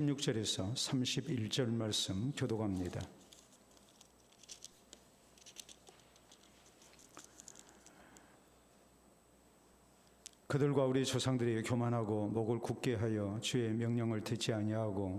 16절에서 31절 말씀 교독합니다. 그들과 우리 조상들이 교만하고 목을 굳게 하여 주의 명령을 듣지 아니하고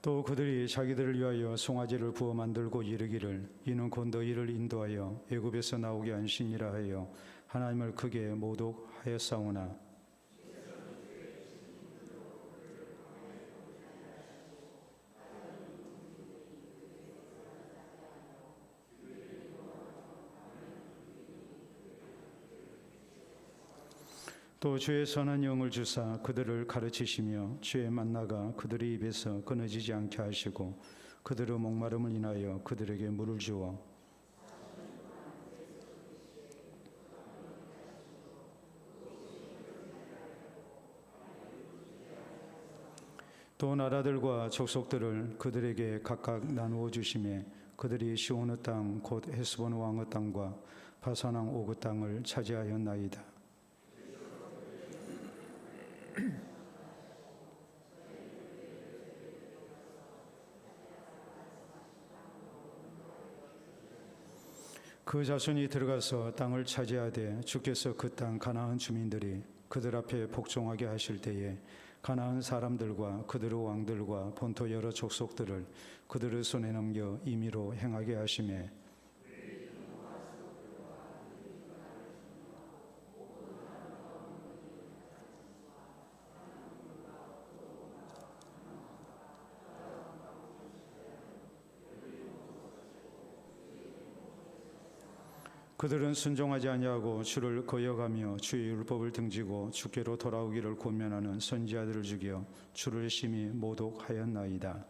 또 그들이 자기들을 위하여 송아지를 부어 만들고 이르기를 이는 곧 너희를 인도하여 애굽에서 나오게 한 신이라 하여 하나님을 크게 모독하였사오나 또 주의 선한 영을 주사 그들을 가르치시며 주의 만나가 그들의 입에서 끊어지지 않게 하시고 그들의 목마름을 인하여 그들에게 물을 주어 또 나라들과 족속들을 그들에게 각각 나누어 주시매 그들이 시온의 땅 곧 헤스본 왕의 땅과 바산 왕 오그 땅을 차지하였나이다. 그 자손이 들어가서 땅을 차지하되 주께서 그 땅 가나안 주민들이 그들 앞에 복종하게 하실 때에 가나안 사람들과 그들의 왕들과 본토 여러 족속들을 그들의 손에 넘겨 임의로 행하게 하시매 그들은 순종하지 아니하고 주를 거역하며 주의 율법을 등지고 주께로 돌아오기를 권면하는 선지자들을 죽여 주를 심히 모독하였나이다.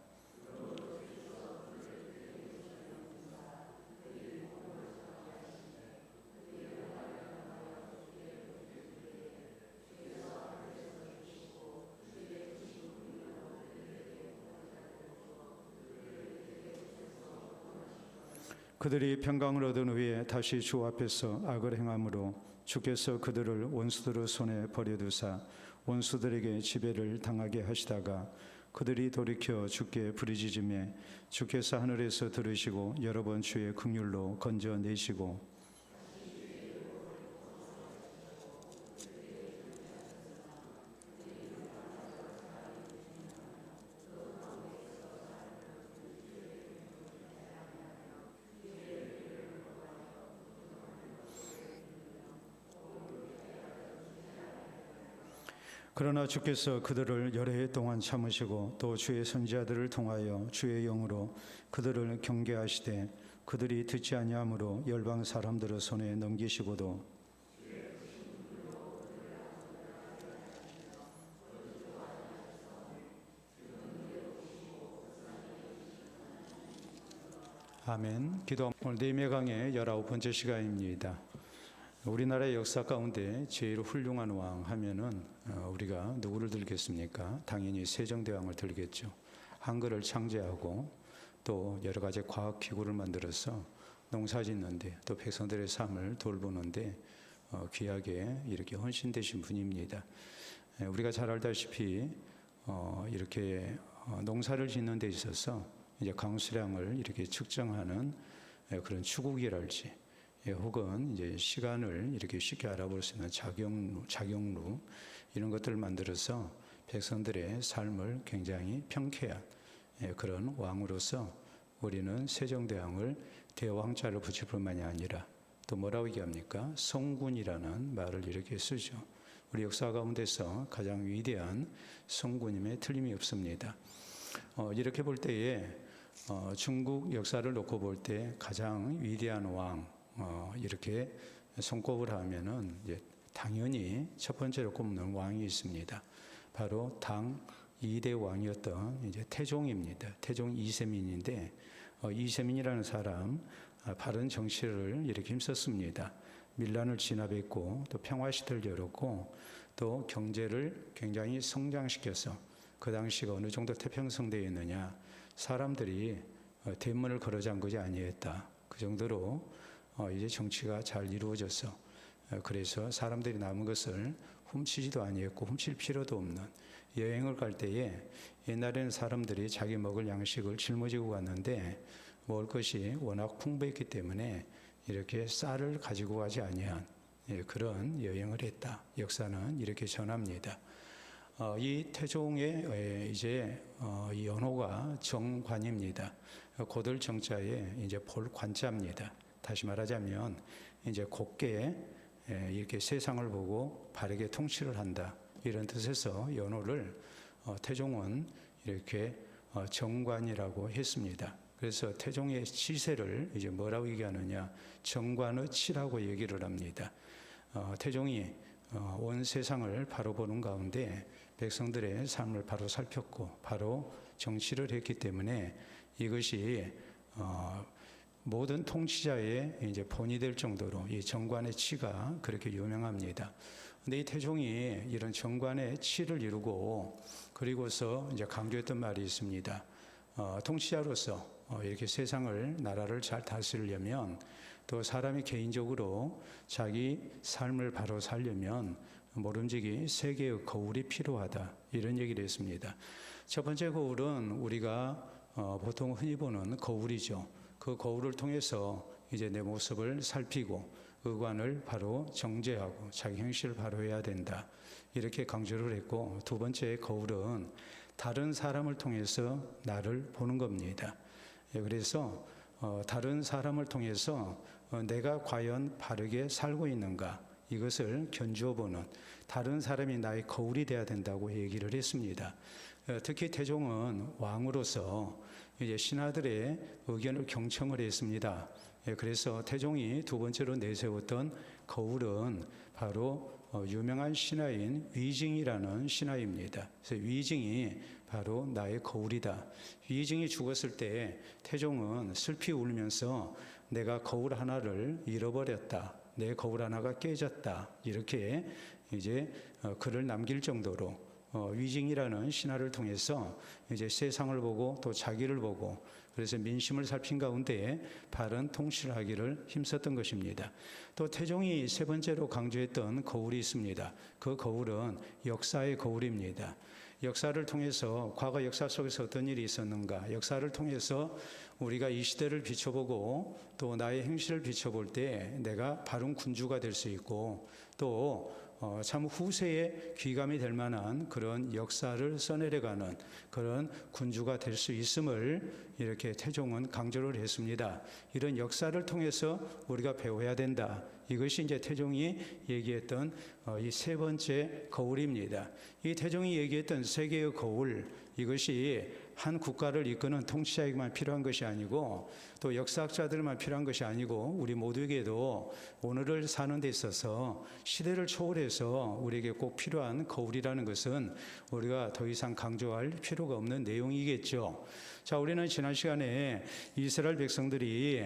그들이 평강을 얻은 후에 다시 주 앞에서 악을 행함으로 주께서 그들을 원수들의 손에 버려두사 원수들에게 지배를 당하게 하시다가 그들이 돌이켜 주께 부르짖으매 주께서 하늘에서 들으시고 여러 번 주의 긍휼로 건져내시고 그러나 주께서 그들을 여러 해 동안 참으시고 또 주의 선지자들을 통하여 주의 영으로 그들을 경계하시되 그들이 듣지 아니하므로 열방 사람들의 손에 넘기시고도 아멘. 기도 오늘 네메강의 19번째 시간입니다. 우리나라의 역사 가운데 제일 훌륭한 왕 하면은 우리가 누구를 들겠습니까? 당연히 세종대왕을 들겠죠. 한글을 창제하고 또 여러 가지 과학 기구를 만들어서 농사 짓는데 또 백성들의 삶을 돌보는데 귀하게 이렇게 헌신되신 분입니다. 우리가 잘 알다시피 이렇게 농사를 짓는 데 있어서 이제 강수량을 이렇게 측정하는 그런 추구기랄지 혹은 이제 시간을 이렇게 쉽게 알아볼 수 있는 작용루 이런 것들을 만들어서 백성들의 삶을 굉장히 평쾌한 그런 왕으로서 우리는 세종대왕을 대왕자를 붙일 뿐만이 아니라 또 뭐라고 얘기합니까? 성군이라는 말을 이렇게 쓰죠. 우리 역사 가운데서 가장 위대한 성군임에 틀림이 없습니다. 이렇게 볼 때에 중국 역사를 놓고 볼 때 가장 위대한 왕 이렇게 손꼽을 하면은 이제 당연히 첫 번째로 꼽는 왕이 있습니다. 바로 당 2대 왕이었던 이제 태종입니다. 태종 이세민인데 이세민이라는 사람 바른 정치를 이렇게 힘썼습니다. 밀란을 진압했고 또 평화시대를 열었고 또 경제를 굉장히 성장시켜서 그 당시가 어느 정도 태평성대였느냐, 사람들이 대문을 걸어 잠그지 아니했다. 그 정도로 이제 정치가 잘 이루어져서 그래서 사람들이 남은 것을 훔치지도 아니했고 훔칠 필요도 없는, 여행을 갈 때에 옛날에는 사람들이 자기 먹을 양식을 짊어지고 갔는데 먹을 것이 워낙 풍부했기 때문에 이렇게 쌀을 가지고 가지 아니한 그런 여행을 했다. 역사는 이렇게 전합니다. 이 태종의 이제 이 연호가 정관입니다. 고들 정자에 이제 볼 관자입니다. 다시 말하자면 이제 곱게 이렇게 세상을 보고 바르게 통치를 한다, 이런 뜻에서 연호를 태종은 이렇게 정관이라고 했습니다. 그래서 태종의 치세를 이제 뭐라고 얘기하느냐, 정관의 치라고 얘기를 합니다. 태종이 온 세상을 바로 보는 가운데 백성들의 삶을 바로 살폈고 바로 정치를 했기 때문에 이것이 모든 통치자의 이제 본이 될 정도로 이 정관의 치가 그렇게 유명합니다. 근데 이 태종이 이런 정관의 치를 이루고 그리고서 이제 강조했던 말이 있습니다. 통치자로서 이렇게 세상을, 나라를 잘 다스리려면, 또 사람이 개인적으로 자기 삶을 바로 살려면 모름지기 세 개의 거울이 필요하다, 이런 얘기를 했습니다. 첫 번째 거울은 우리가 보통 흔히 보는 거울이죠. 그 거울을 통해서 이제 내 모습을 살피고 의관을 바로 정제하고 자기 행실을 바로 해야 된다, 이렇게 강조를 했고, 두 번째 거울은 다른 사람을 통해서 나를 보는 겁니다. 그래서 다른 사람을 통해서 내가 과연 바르게 살고 있는가, 이것을 견주어 보는, 다른 사람이 나의 거울이 되어야 된다고 얘기를 했습니다. 특히 태종은 왕으로서 이제 신하들의 의견을 경청을 했습니다. 그래서 태종이 두 번째로 내세웠던 거울은 바로 유명한 신하인 위징이라는 신하입니다. 그래서 위징이 바로 나의 거울이다. 위징이 죽었을 때 태종은 슬피 울면서 내가 거울 하나를 잃어버렸다, 내 거울 하나가 깨졌다, 이렇게 이제 글을 남길 정도로 위징이라는 신하를 통해서 이제 세상을 보고 또 자기를 보고, 그래서 민심을 살핀 가운데 바른 통치를 하기를 힘썼던 것입니다. 또 태종이 세 번째로 강조했던 거울이 있습니다. 그 거울은 역사의 거울입니다. 역사를 통해서 과거 역사 속에서 어떤 일이 있었는가, 역사를 통해서 우리가 이 시대를 비춰보고 또 나의 행실을 비춰볼 때 내가 바른 군주가 될 수 있고, 또 참 후세에 귀감이 될 만한 그런 역사를 써내려가는 그런 군주가 될 수 있음을 이렇게 태종은 강조를 했습니다. 이런 역사를 통해서 우리가 배워야 된다, 이것이 이제 태종이 얘기했던 이 세 번째 거울입니다. 이 태종이 얘기했던 세 개의 거울, 이것이 한 국가를 이끄는 통치자에게만 필요한 것이 아니고 또 역사학자들만 필요한 것이 아니고 우리 모두에게도 오늘을 사는 데 있어서 시대를 초월해서 우리에게 꼭 필요한 거울이라는 것은 우리가 더 이상 강조할 필요가 없는 내용이겠죠. 자, 우리는 지난 시간에 이스라엘 백성들이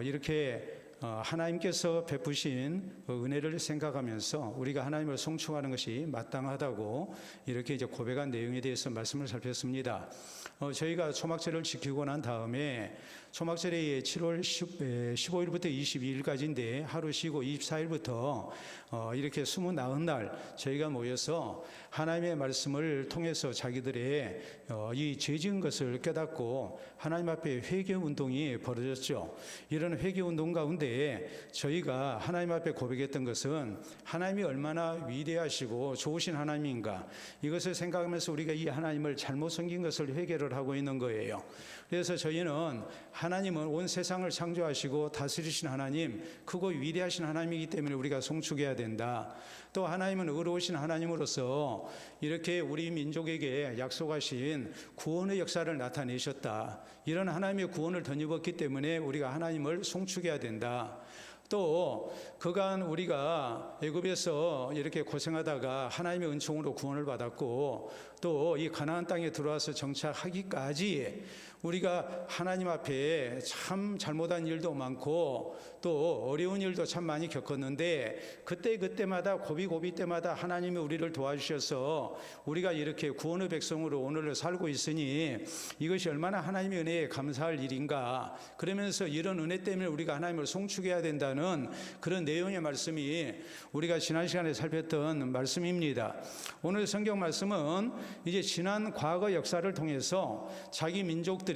이렇게 하나님께서 베푸신 은혜를 생각하면서 우리가 하나님을 송축하는 것이 마땅하다고 이렇게 이제 고백한 내용에 대해서 말씀을 살폈습니다. 저희가 초막절을 지키고 난 다음에 초막절이 7월 15일부터 22일까지인데 하루 쉬고 24일부터 이렇게 29날 저희가 모여서 하나님의 말씀을 통해서 자기들의 이 죄 지은 것을 깨닫고 하나님 앞에 회개 운동이 벌어졌죠. 이런 회개 운동 가운데 저희가 하나님 앞에 고백했던 것은 하나님이 얼마나 위대하시고 좋으신 하나님인가, 이것을 생각하면서 우리가 이 하나님을 잘못 섬긴 것을 회개를 하고 있는 거예요. 그래서 저희는 하나님은 온 세상을 창조하시고 다스리신 하나님, 크고 위대하신 하나님이기 때문에 우리가 송축해야 된다. 또 하나님은 의로우신 하나님으로서 이렇게 우리 민족에게 약속하신 구원의 역사를 나타내셨다. 이런 하나님의 구원을 덧입었기 때문에 우리가 하나님을 송축해야 된다. 또 그간 우리가 애굽에서 이렇게 고생하다가 하나님의 은총으로 구원을 받았고 또 이 가나안 땅에 들어와서 정착하기까지 우리가 하나님 앞에 참 잘못한 일도 많고 또 어려운 일도 참 많이 겪었는데 그때마다 고비 때마다 하나님이 우리를 도와주셔서 우리가 이렇게 구원의 백성으로 오늘을 살고 있으니 이것이 얼마나 하나님의 은혜에 감사할 일인가. 그러면서 이런 은혜 때문에 우리가 하나님을 송축해야 된다는 그런 내용의 말씀이 우리가 지난 시간에 살폈던 말씀입니다. 오늘 성경 말씀은 이제 지난 과거 역사를 통해서 자기 민족들이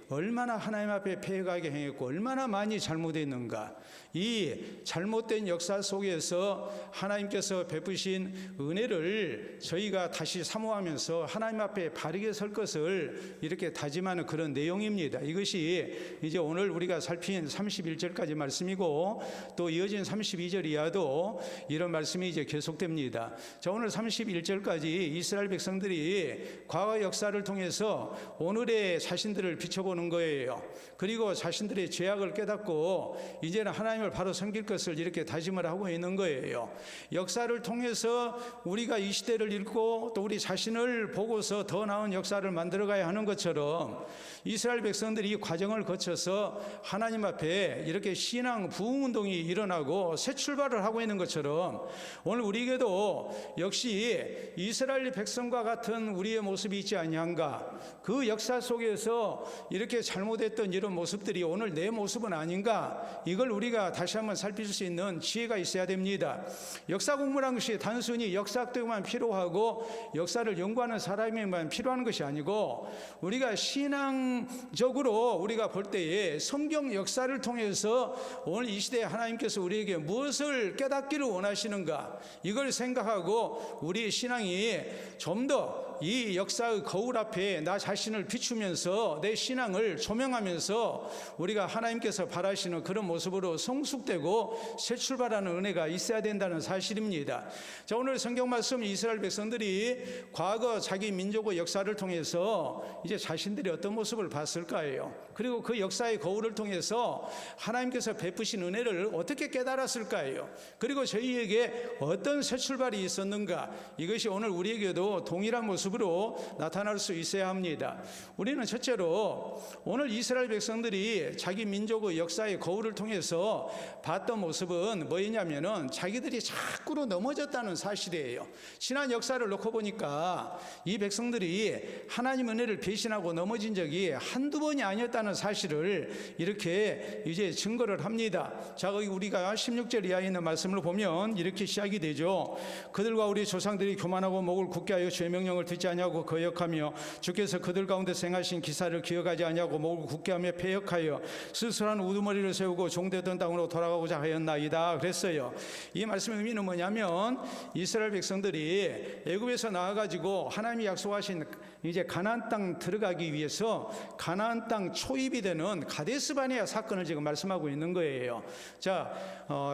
얼마나 하나님 앞에 패역하게 행했고 얼마나 많이 잘못했는가, 이 잘못된 역사 속에서 하나님께서 베푸신 은혜를 저희가 다시 사모하면서 하나님 앞에 바르게 설 것을 이렇게 다짐하는 그런 내용입니다. 이것이 이제 오늘 우리가 살핀 31절까지 말씀이고 또 이어진 32절 이하도 이런 말씀이 이제 계속됩니다. 자, 오늘 31절까지 이스라엘 백성들이 과거 역사를 통해서 오늘의 자신들을 비춰보는 거예요. 그리고 자신들의 죄악을 깨닫고 이제는 하나님을 바로 섬길 것을 이렇게 다짐을 하고 있는 거예요. 역사를 통해서 우리가 이 시대를 읽고 또 우리 자신을 보고서 더 나은 역사를 만들어가야 하는 것처럼 이스라엘 백성들이 이 과정을 거쳐서 하나님 앞에 이렇게 신앙 부흥운동이 일어나고 새 출발을 하고 있는 것처럼 오늘 우리에게도 역시 이스라엘 백성과 같은 우리의 모습이 있지 아니한가. 그 역사 속에서 이렇게 잘못했던 이런 모습들이 오늘 내 모습은 아닌가. 이걸 우리가 다시 한번 살필 수 있는 지혜가 있어야 됩니다. 역사 공부라는 것이 단순히 역사학도만 필요하고 역사를 연구하는 사람에만 필요한 것이 아니고 우리가 신앙적으로 우리가 볼 때에 성경 역사를 통해서 오늘 이 시대에 하나님께서 우리에게 무엇을 깨닫기를 원하시는가, 이걸 생각하고 우리의 신앙이 좀 더 이 역사의 거울 앞에 나 자신을 비추면서 내 신앙을 조명하면서 우리가 하나님께서 바라시는 그런 모습으로 성숙되고 새 출발하는 은혜가 있어야 된다는 사실입니다. 자, 오늘 성경 말씀 이스라엘 백성들이 과거 자기 민족의 역사를 통해서 이제 자신들이 어떤 모습을 봤을까요? 그리고 그 역사의 거울을 통해서 하나님께서 베푸신 은혜를 어떻게 깨달았을까요? 그리고 저희에게 어떤 새 출발이 있었는가? 이것이 오늘 우리에게도 동일한 모습으로 나타날 수 있어야 합니다. 우리는 첫째로 오늘 이스라엘 백성들이 자기 민족의 역사의 거울을 통해서 봤던 모습은 뭐였냐면은 자기들이 자꾸로 넘어졌다는 사실이에요. 지난 역사를 놓고 보니까 이 백성들이 하나님 은혜를 배신하고 넘어진 적이 한두 번이 아니었다는 사실을 이렇게 이제 증거를 합니다. 자, 거기 우리가 16절 이하에 있는 말씀을 보면 이렇게 시작이 되죠. 그들과 우리 조상들이 교만하고 목을 굳게 하여 주의 명령을 듣지 아니하고 거역하며 주께서 그들 가운데서 행하신 기사를 기억하지 아니하고 목을 굳게 하며 패역하여 스스로한 우두머리를 세우고 종되던 땅으로 돌아가고자 하였나이다 그랬어요. 이 말씀의 의미는 뭐냐면 이스라엘 백성들이 애굽에서 나와가지고 하나님이 약속하신 이제 가나안 땅 들어가기 위해서 가나안 땅 초입이 되는 가데스 바네아 사건을 지금 말씀하고 있는 거예요. 자,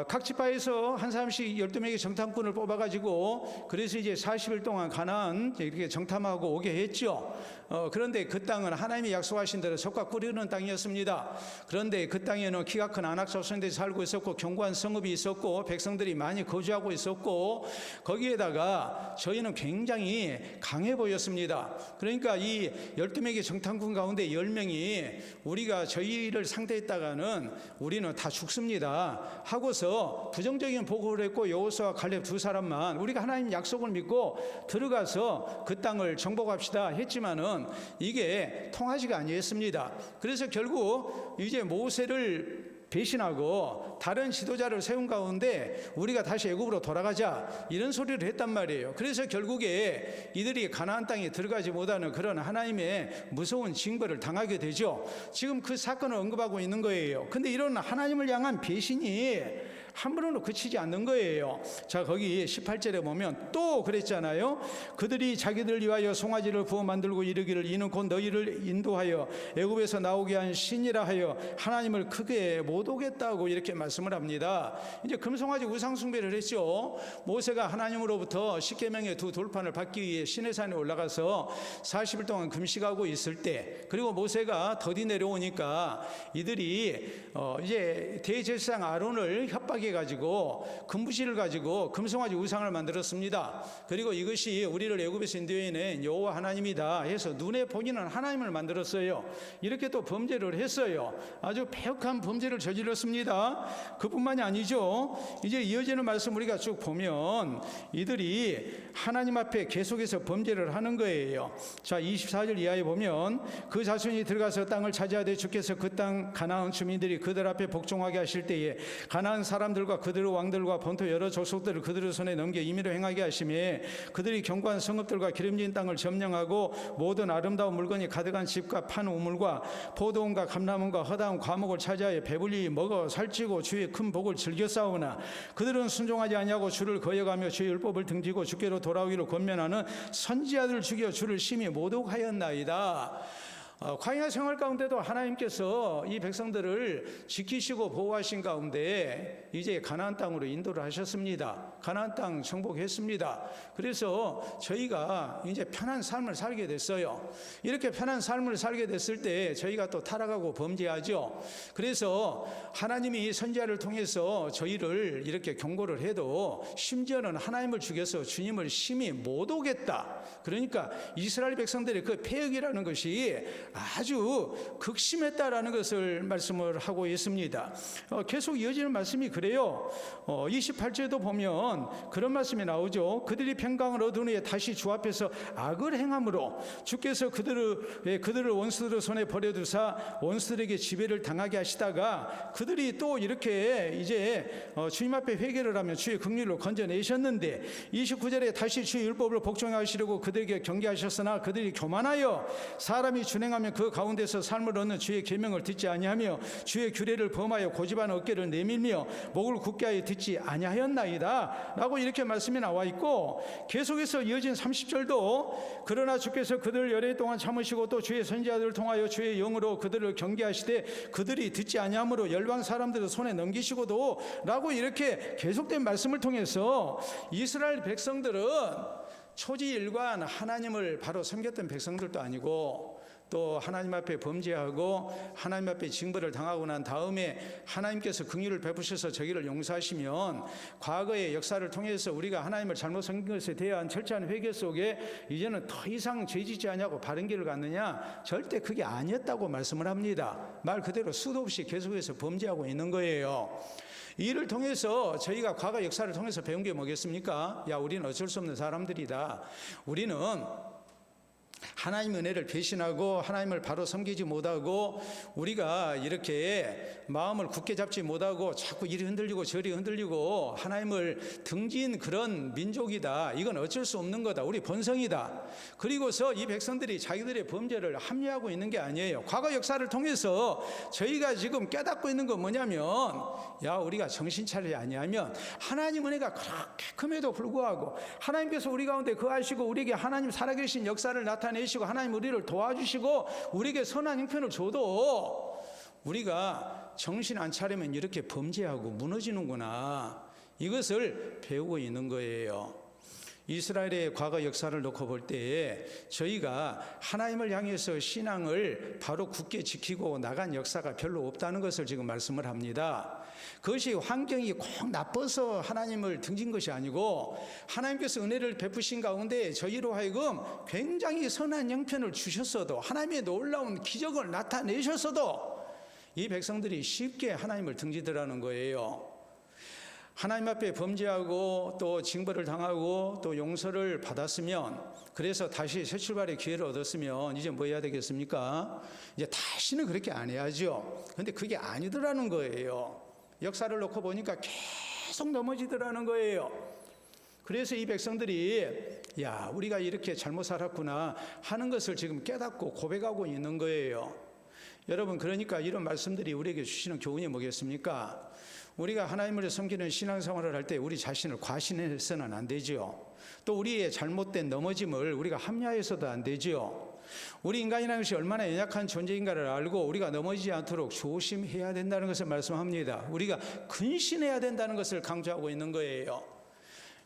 각 지파에서 한 사람씩 12명의 정탐꾼을 뽑아가지고 그래서 이제 40일 동안 가나안 이렇게 정탐하고 오게 했죠. 그런데 그 땅은 하나님이 약속하신 대로 젖과 꿀이 흐르는 땅이었습니다. 그런데 그 땅에는 키가 큰 아낙 자손들이 살고 있었고 견고한 성읍이 있었고 백성들이 많이 거주하고 있었고 거기에다가 저희는 굉장히 강해 보였습니다. 그러니까 이 12명의 정탐꾼 가운데 10명이 우리가 저희를 상대했다가는 우리는 다 죽습니다 하고서 부정적인 보고를 했고 여호수아와 갈렙 두 사람만 우리가 하나님 약속을 믿고 들어가서 그 땅을 정복합시다 했지만은 이게 통하지가 아니했습니다. 그래서 결국 이제 모세를 배신하고 다른 지도자를 세운 가운데 우리가 다시 애굽으로 돌아가자 이런 소리를 했단 말이에요. 그래서 결국에 이들이 가나안 땅에 들어가지 못하는 그런 하나님의 무서운 징벌을 당하게 되죠. 지금 그 사건을 언급하고 있는 거예요. 근데 이런 하나님을 향한 배신이 함부로는 그치지 않는 거예요. 자, 거기 18절에 보면 또 그랬잖아요. 그들이 자기들 위하여 송아지를 부어 만들고 이르기를 이는 곧 너희를 인도하여 애굽에서 나오게 한 신이라 하여 하나님을 크게 못 오겠다고 이렇게 말씀을 합니다. 이제 금송아지 우상 숭배를 했죠. 모세가 하나님으로부터 십계명의 두 돌판을 받기 위해 시내산에 올라가서 40일 동안 금식하고 있을 때, 그리고 모세가 더디 내려오니까 이들이 이제 대제사장 아론을 협박해 금속하게 가지고 금부실을 가지고 금송아지 우상을 만들었습니다. 그리고 이것이 우리를 애굽에서 인도해낸 여호와 하나님이다 해서 눈에 보이는 하나님을 만들었어요. 이렇게 또 범죄를 했어요. 아주 패역한 범죄를 저질렀습니다. 그뿐만이 아니죠. 이제 이어지는 말씀 우리가 쭉 보면 이들이 하나님 앞에 계속해서 범죄를 하는 거예요. 자, 24절 이하에 보면 그 자손이 들어가서 땅을 차지하되 주께서 그 땅 가나안 주민들이 그들 앞에 복종하게 하실 때에 가나안 사람들과 그들의 왕들과 본토 여러 족속들을 그들의 손에 넘겨 임의로 행하게 하심에 그들이 견고한 성읍들과 기름진 땅을 점령하고 모든 아름다운 물건이 가득한 집과 판 우물과 포도원과 감람원과 허다한 과목을 차지하여 배불리 먹어 살찌고 주의 큰 복을 즐겨 싸우나 그들은 순종하지 아니하고 주를 거역하며 주의 율법을 등지고 주께로 돌아오기를 권면하는 선지자들을 죽여 주를 심히 모독하였나이다. 광야 생활 가운데도 하나님께서 이 백성들을 지키시고 보호하신 가운데 이제 가나안 땅으로 인도를 하셨습니다. 가나안 땅 정복했습니다. 그래서 저희가 이제 편한 삶을 살게 됐어요. 이렇게 편한 삶을 살게 됐을 때 저희가 또 타락하고 범죄하죠. 그래서 하나님이 선지자를 통해서 저희를 이렇게 경고를 해도 심지어는 하나님을 죽여서 주님을 심히 모독했다. 그러니까 이스라엘 백성들의 그 패역이라는 것이 아주 극심했다라는 것을 말씀을 하고 있습니다. 계속 이어지는 말씀이 그래요. 28절도 보면 그런 말씀이 나오죠. 그들이 평강을 얻은 후에 다시 주 앞에서 악을 행함으로 주께서 그들을 원수들의 손에 버려두사 원수들에게 지배를 당하게 하시다가 그들이 또 이렇게 이제 주님 앞에 회개를 하면 주의 긍휼로 건져내셨는데 29절에 다시 주의 율법을 복종하시려고 그들에게 경계하셨으나 그들이 교만하여 사람이 준행하면 그 가운데서 삶을 얻는 주의 계명을 듣지 아니하며 주의 규례를 범하여 고집한 어깨를 내밀며 목을 굳게 하여 듣지 아니하였나이다 라고 이렇게 말씀이 나와 있고 계속해서 이어진 30절도 그러나 주께서 그들을 열흘 동안 참으시고 또 주의 선지자들을 통하여 주의 영으로 그들을 경계하시되 그들이 듣지 아니하므로 열방 사람들을 손에 넘기시고도 라고 이렇게 계속된 말씀을 통해서 이스라엘 백성들은 초지일관 하나님을 바로 섬겼던 백성들도 아니고 또 하나님 앞에 범죄하고 하나님 앞에 징벌을 당하고 난 다음에 하나님께서 긍휼을 베푸셔서 저희를 용서하시면 과거의 역사를 통해서 우리가 하나님을 잘못 섬긴 것에 대한 철저한 회개 속에 이제는 더 이상 죄짓지 아니하고 바른 길을 갔느냐? 절대 그게 아니었다고 말씀을 합니다. 말 그대로 수도 없이 계속해서 범죄하고 있는 거예요. 이를 통해서 저희가 과거 역사를 통해서 배운 게 뭐겠습니까? 야, 우리는 어쩔 수 없는 사람들이다. 우리는 하나님 은혜를 배신하고 하나님을 바로 섬기지 못하고 우리가 이렇게 마음을 굳게 잡지 못하고 자꾸 이리 흔들리고 저리 흔들리고 하나님을 등진 그런 민족이다. 이건 어쩔 수 없는 거다. 우리 본성이다. 그리고서 이 백성들이 자기들의 범죄를 합리화하고 있는 게 아니에요. 과거 역사를 통해서 저희가 지금 깨닫고 있는 건 뭐냐면 야, 우리가 정신 차리지 아니하면 하나님 은혜가 그렇게 큼에도 불구하고 하나님께서 우리 가운데 거하시고 우리에게 하나님 살아계신 역사를 나타내시고 하나님 우리를 도와주시고 우리에게 선한 형편을 줘도 우리가 정신 안 차리면 이렇게 범죄하고 무너지는구나. 이것을 배우고 있는 거예요. 이스라엘의 과거 역사를 놓고 볼 때에 저희가 하나님을 향해서 신앙을 바로 굳게 지키고 나간 역사가 별로 없다는 것을 지금 말씀을 합니다. 그것이 환경이 꼭 나빠서 하나님을 등진 것이 아니고 하나님께서 은혜를 베푸신 가운데 저희로 하여금 굉장히 선한 형편을 주셨어도 하나님의 놀라운 기적을 나타내셨어도 이 백성들이 쉽게 하나님을 등지더라는 거예요. 하나님 앞에 범죄하고 또 징벌을 당하고 또 용서를 받았으면 그래서 다시 새 출발의 기회를 얻었으면 이제 뭐 해야 되겠습니까? 이제 다시는 그렇게 안 해야죠. 근데 그게 아니더라는 거예요. 역사를 놓고 보니까 계속 넘어지더라는 거예요. 그래서 이 백성들이 야, 우리가 이렇게 잘못 살았구나 하는 것을 지금 깨닫고 고백하고 있는 거예요. 여러분, 그러니까 이런 말씀들이 우리에게 주시는 교훈이 뭐겠습니까? 우리가 하나님을 섬기는 신앙생활을 할 때 우리 자신을 과신해서는 안 되죠. 또 우리의 잘못된 넘어짐을 우리가 합리화해서도 안 되죠. 우리 인간이라는 것이 얼마나 연약한 존재인가를 알고 우리가 넘어지지 않도록 조심해야 된다는 것을 말씀합니다. 우리가 근신해야 된다는 것을 강조하고 있는 거예요.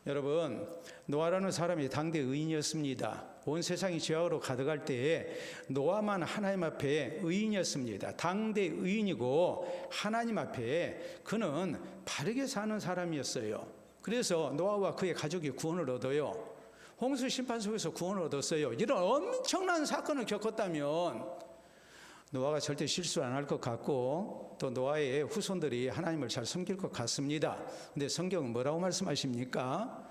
여러분, 노아라는 사람이 당대 의인이었습니다. 온 세상이 죄악으로 가득할 때에 노아만 하나님 앞에 의인이었습니다. 당대 의인이고 하나님 앞에 그는 바르게 사는 사람이었어요. 그래서 노아와 그의 가족이 구원을 얻어요. 홍수 심판 속에서 구원을 얻었어요. 이런 엄청난 사건을 겪었다면 노아가 절대 실수 안 할 것 같고 또 노아의 후손들이 하나님을 잘 섬길 것 같습니다. 근데 성경은 뭐라고 말씀하십니까?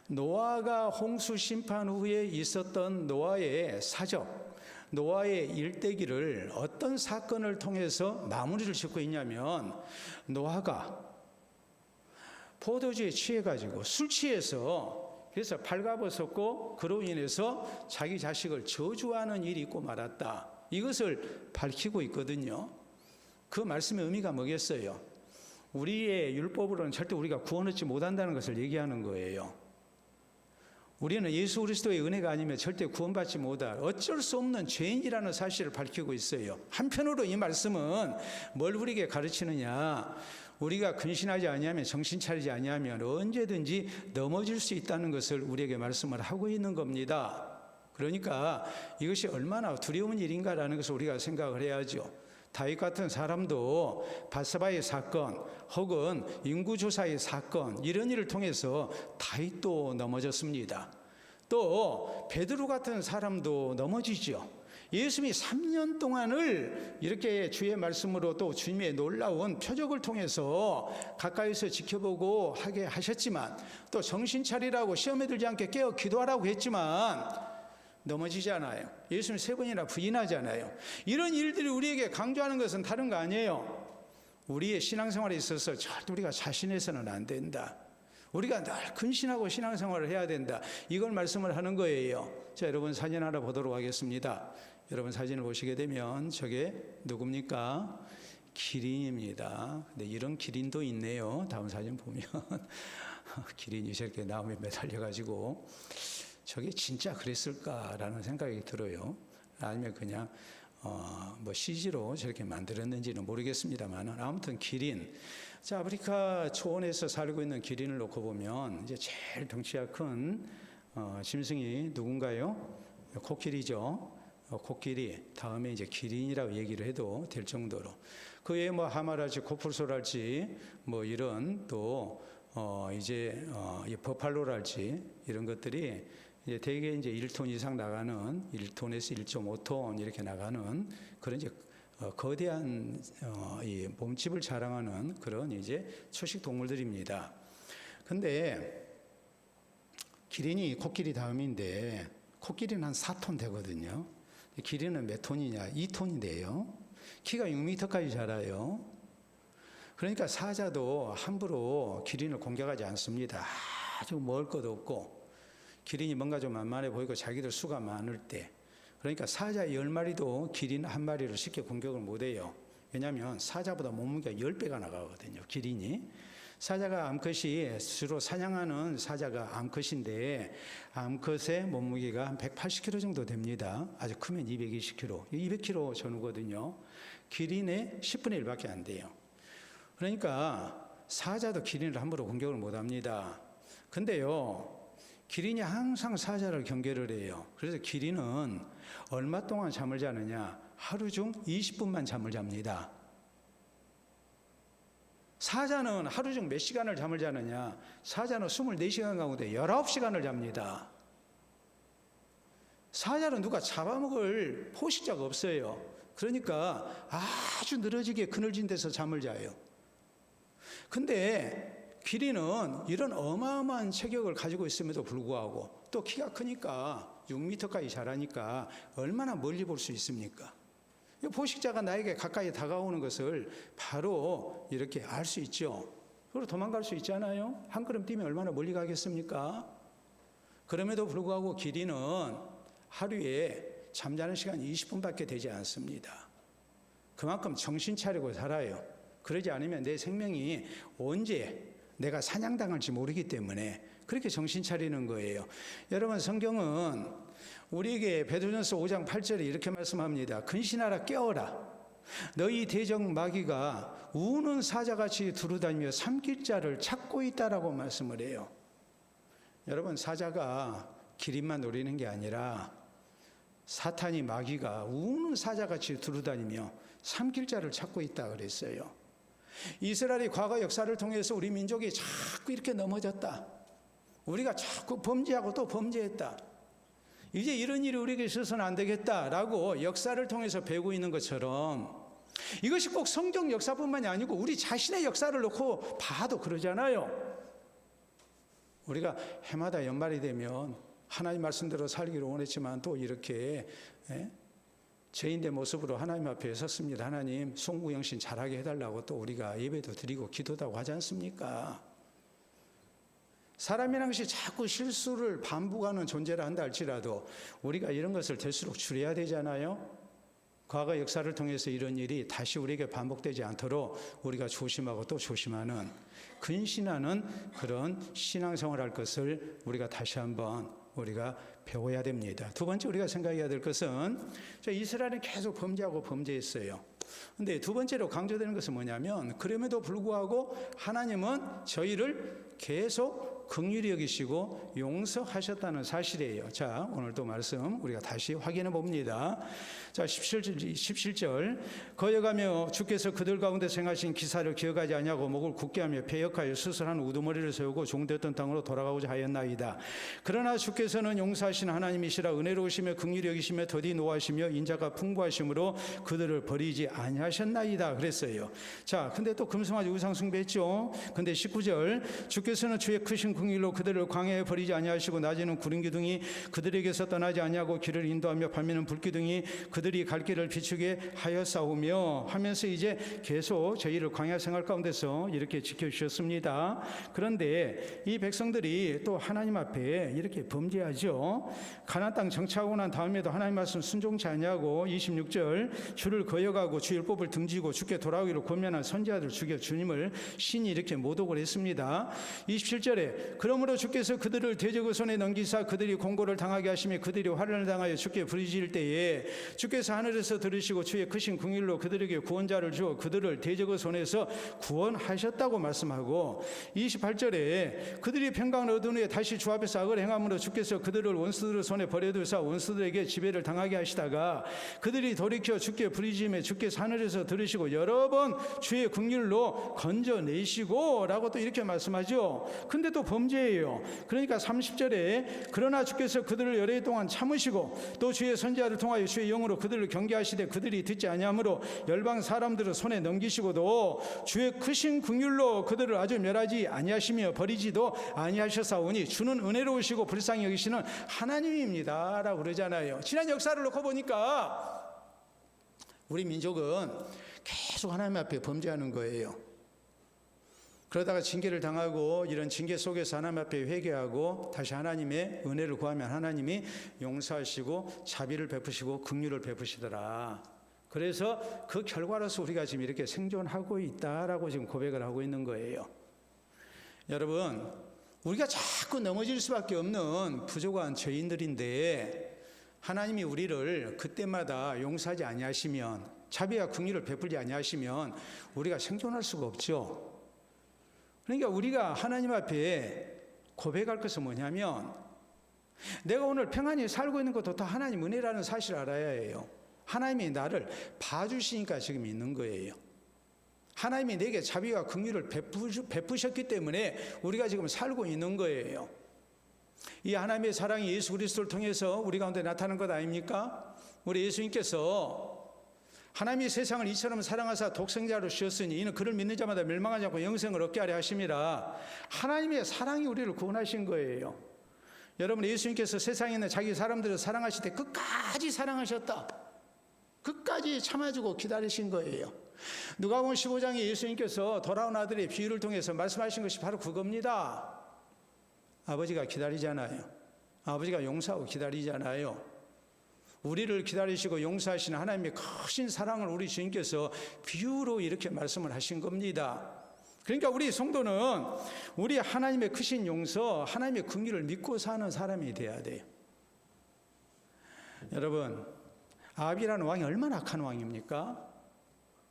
노아가 홍수 심판 후에 있었던 노아의 사적, 노아의 일대기를 어떤 사건을 통해서 마무리를 짓고 있냐면, 노아가 포도주에 취해가지고 술 취해서 그래서 발가벗었고 그로 인해서 자기 자식을 저주하는 일이 있고 말았다. 이것을 밝히고 있거든요. 그 말씀의 의미가 뭐겠어요? 우리의 율법으로는 절대 우리가 구원 얻지 못한다는 것을 얘기하는 거예요. 우리는 예수 그리스도의 은혜가 아니면 절대 구원받지 못할 어쩔 수 없는 죄인이라는 사실을 밝히고 있어요. 한편으로 이 말씀은 뭘 우리에게 가르치느냐? 우리가 근신하지 아니하면, 정신 차리지 아니하면 언제든지 넘어질 수 있다는 것을 우리에게 말씀을 하고 있는 겁니다. 그러니까 이것이 얼마나 두려운 일인가라는 것을 우리가 생각을 해야죠. 다윗 같은 사람도 밧세바의 사건 혹은 인구조사의 사건, 이런 일을 통해서 다윗도 넘어졌습니다. 또 베드로 같은 사람도 넘어지죠. 예수님이 3년 동안을 이렇게 주의 말씀으로 또 주님의 놀라운 표적을 통해서 가까이서 지켜보고 하게 하셨지만, 또 정신 차리라고 시험에 들지 않게 깨어 기도하라고 했지만 넘어지잖아요. 예수님 3번이나 부인하잖아요. 이런 일들이 우리에게 강조하는 것은 다른 거 아니에요. 우리의 신앙생활에 있어서 절대 우리가 자신해서는 안 된다. 우리가 늘 근신하고 신앙생활을 해야 된다. 이걸 말씀을 하는 거예요. 자, 여러분 사진 하나 보도록 하겠습니다. 여러분 사진을 보시게 되면 저게 누굽니까? 기린입니다. 근데 이런 기린도 있네요. 다음 사진 보면 기린이 저렇게 나무에 매달려가지고, 저게 진짜 그랬을까라는 생각이 들어요. 아니면 그냥 뭐 CG로 저렇게 만들었는지는 모르겠습니다만, 아무튼 기린. 자, 아프리카 초원에서 살고 있는 기린을 놓고 보면 이제 제일 덩치가 큰 짐승이 누군가요? 코끼리죠. 코끼리 다음에 이제 기린이라고 얘기를 해도 될 정도로, 그 외에 뭐 하마랄지 코뿔소랄지 뭐 이런 또 이제 버팔로랄지 이런 것들이 이제 대개 이제 1톤 이상 나가는, 1톤에서 1.5톤 이렇게 나가는 그런 이제 거대한 이 몸집을 자랑하는 그런 이제 초식 동물들입니다. 근데 기린이 코끼리 다음인데, 코끼리는 한 4톤 되거든요. 기린은 몇 톤이냐? 2톤인데요. 키가 6m까지 자라요. 그러니까 사자도 함부로 기린을 공격하지 않습니다. 아주 먹을 것도 없고, 기린이 뭔가 좀 만만해 보이고 자기들 수가 많을 때, 그러니까 사자 10마리도 기린 한 마리를 쉽게 공격을 못해요. 왜냐하면 사자보다 몸무게가 10배가 나가거든요, 기린이. 사자가 암컷이 주로 사냥하는 사자가 암컷인데, 암컷의 몸무게가 한 180kg 정도 됩니다. 아주 크면 220kg, 200kg 전후거든요. 기린의 10분의 1밖에 안 돼요. 그러니까 사자도 기린을 함부로 공격을 못합니다. 근데요, 기린이 항상 사자를 경계를 해요. 그래서 기린은 얼마 동안 잠을 자느냐? 하루 중 20분만 잠을 잡니다. 사자는 하루 중 몇 시간을 잠을 자느냐? 사자는 24시간 가운데 19시간을 잡니다. 사자는 누가 잡아먹을 포식자가 없어요. 그러니까 아주 늘어지게 그늘진 데서 잠을 자요. 근데 기린은 이런 어마어마한 체격을 가지고 있음에도 불구하고 또 키가 크니까 6m까지 자라니까 얼마나 멀리 볼 수 있습니까? 포식자가 나에게 가까이 다가오는 것을 바로 이렇게 알 수 있죠. 그리고 도망갈 수 있잖아요. 한 걸음 뛰면 얼마나 멀리 가겠습니까? 그럼에도 불구하고 기린은 하루에 잠자는 시간이 20분밖에 되지 않습니다. 그만큼 정신 차리고 살아요. 그러지 않으면 내 생명이 언제 내가 사냥당할지 모르기 때문에 그렇게 정신 차리는 거예요. 여러분, 성경은 우리에게 베드로전서 5장 8절에 이렇게 말씀합니다. 근신하라, 깨어라. 너희 대적 마귀가 우는 사자같이 두루다니며 삼킬 자를 찾고 있다라고 말씀을 해요. 여러분, 사자가 기린만 노리는 게 아니라 사탄이 마귀가 우는 사자같이 두루다니며 삼킬 자를 찾고 있다 그랬어요. 이스라엘의 과거 역사를 통해서 우리 민족이 자꾸 이렇게 넘어졌다. 우리가 자꾸 범죄하고 또 범죄했다. 이제 이런 일이 우리에게 있어서는 안 되겠다라고 역사를 통해서 배우고 있는 것처럼 이것이 꼭 성경 역사뿐만이 아니고 우리 자신의 역사를 놓고 봐도 그러잖아요. 우리가 해마다 연말이 되면 하나님 말씀대로 살기를 원했지만 또 이렇게 죄인의 모습으로 하나님 앞에 섰습니다. 하나님 송구영신 잘하게 해달라고 또 우리가 예배도 드리고 기도도 하고 하지 않습니까? 사람이라는 것이 자꾸 실수를 반복하는 존재라 한다 할지라도 우리가 이런 것을 될수록 줄여야 되잖아요. 과거 역사를 통해서 이런 일이 다시 우리에게 반복되지 않도록 우리가 조심하고 또 조심하는 근신하는 그런 신앙생활할 것을 우리가 다시 한번 우리가 배워야 됩니다. 두 번째 우리가 생각해야 될 것은 이스라엘은 계속 범죄하고 범죄했어요. 근데 두 번째로 강조되는 것은 뭐냐면 그럼에도 불구하고 하나님은 저희를 계속 긍휼히 여기시고 용서하셨다는 사실이에요. 자, 오늘도 말씀 우리가 다시 확인해 봅니다. 자, 17절 거여가며 주께서 그들 가운데 행하신 기사를 기억하지 아니하고 목을 굳게 하며 패역하여 수술한 우두머리를 세우고 종되었던 땅으로 돌아가고자 하였나이다. 그러나 주께서는 용서하시는 하나님이시라 은혜로우시며 긍휼히 여기시며 더디 노하시며 인자가 풍부하심으로 그들을 버리지 아니하셨나이다 그랬어요. 자, 근데 또 금송아지 우상 숭배했죠. 근데 19절 주께서는 주의 크신 긍휼로 그들을 광야에 버리지 아니하시고 낮에는 구름 기둥이 그들에게서 떠나지 아니하고 길을 인도하며 밤에는 불 기둥이 그들이 갈 길을 비추게 하였사오며 하면서 이제 계속 저희를 광야 생활 가운데서 이렇게 지켜주셨습니다. 그런데 이 백성들이 또 하나님 앞에 이렇게 범죄하죠. 가나안 땅 정착하고 난 다음에도 하나님 말씀 순종치 아니하고 26절 주를 거역하고 주 율법을 등지고 주께 돌아오기를 권면한 선지자들 죽여 주님을 신이 이렇게 모독을 했습니다. 27절에 그러므로 주께서 그들을 대적의 손에 넘기사 그들이 공고를 당하게 하시며 그들이 화를 당하여 주께 부르짖을 때에 주께서 하늘에서 들으시고 주의 크신 긍휼로 그들에게 구원자를 주어 그들을 대적의 손에서 구원하셨다고 말씀하고 28절에 그들이 평강을 얻은 후에 다시 주 앞에서 악을 행함으로 주께서 그들을 원수들의 손에 버려두사 원수들에게 지배를 당하게 하시다가 그들이 돌이켜 주께 부르짖음에 주께서 하늘에서 들으시고 여러 번 주의 긍휼로 건져내시고 라고 또 이렇게 말씀하죠. 근데 또 범죄예요. 그러니까 30절에 그러나 주께서 그들을 여러 해 동안 참으시고 또 주의 선지자를 통하여 주의 영으로 그들을 경계하시되 그들이 듣지 아니하므로 열방 사람들을 손에 넘기시고도 주의 크신 긍휼로 그들을 아주 멸하지 아니하시며 버리지도 아니하셨사오니 주는 은혜로우시고 불쌍히 여기시는 하나님입니다 라고 그러잖아요. 지난 역사를 놓고 보니까 우리 민족은 계속 하나님 앞에 범죄하는 거예요. 그러다가 징계를 당하고 이런 징계 속에서 하나님 앞에 회개하고 다시 하나님의 은혜를 구하면 하나님이 용서하시고 자비를 베푸시고 긍휼을 베푸시더라. 그래서 그 결과로서 우리가 지금 이렇게 생존하고 있다라고 지금 고백을 하고 있는 거예요. 여러분, 우리가 자꾸 넘어질 수밖에 없는 부족한 죄인들인데 하나님이 우리를 그때마다 용서하지 아니하시면 자비와 긍휼을 베풀지 아니하시면 우리가 생존할 수가 없죠. 그러니까 우리가 하나님 앞에 고백할 것은 뭐냐면 내가 오늘 평안히 살고 있는 것도 다 하나님 은혜라는 사실을 알아야 해요. 하나님이 나를 봐주시니까 지금 있는 거예요. 하나님이 내게 자비와 긍휼을 베푸셨기 때문에 우리가 지금 살고 있는 거예요. 이 하나님의 사랑이 예수 그리스도를 통해서 우리 가운데 나타난 것 아닙니까? 우리 예수님께서 하나님이 세상을 이처럼 사랑하사 독생자로 주셨으니 이는 그를 믿는 자마다 멸망하지 않고 영생을 얻게 하려 하심이라. 하나님의 사랑이 우리를 구원하신 거예요. 여러분, 예수님께서 세상에 있는 자기 사람들을 사랑하실 때 끝까지 사랑하셨다. 끝까지 참아주고 기다리신 거예요. 누가복음 15장에 예수님께서 돌아온 아들의 비유를 통해서 말씀하신 것이 바로 그겁니다. 아버지가 기다리잖아요. 아버지가 용서하고 기다리잖아요. 우리를 기다리시고 용서하시는 하나님의 크신 사랑을 우리 주님께서 비유로 이렇게 말씀을 하신 겁니다. 그러니까 우리 성도는 우리 하나님의 크신 용서, 하나님의 긍휼을 믿고 사는 사람이 돼야 돼요. 여러분, 아합이라는 왕이 얼마나 악한 왕입니까?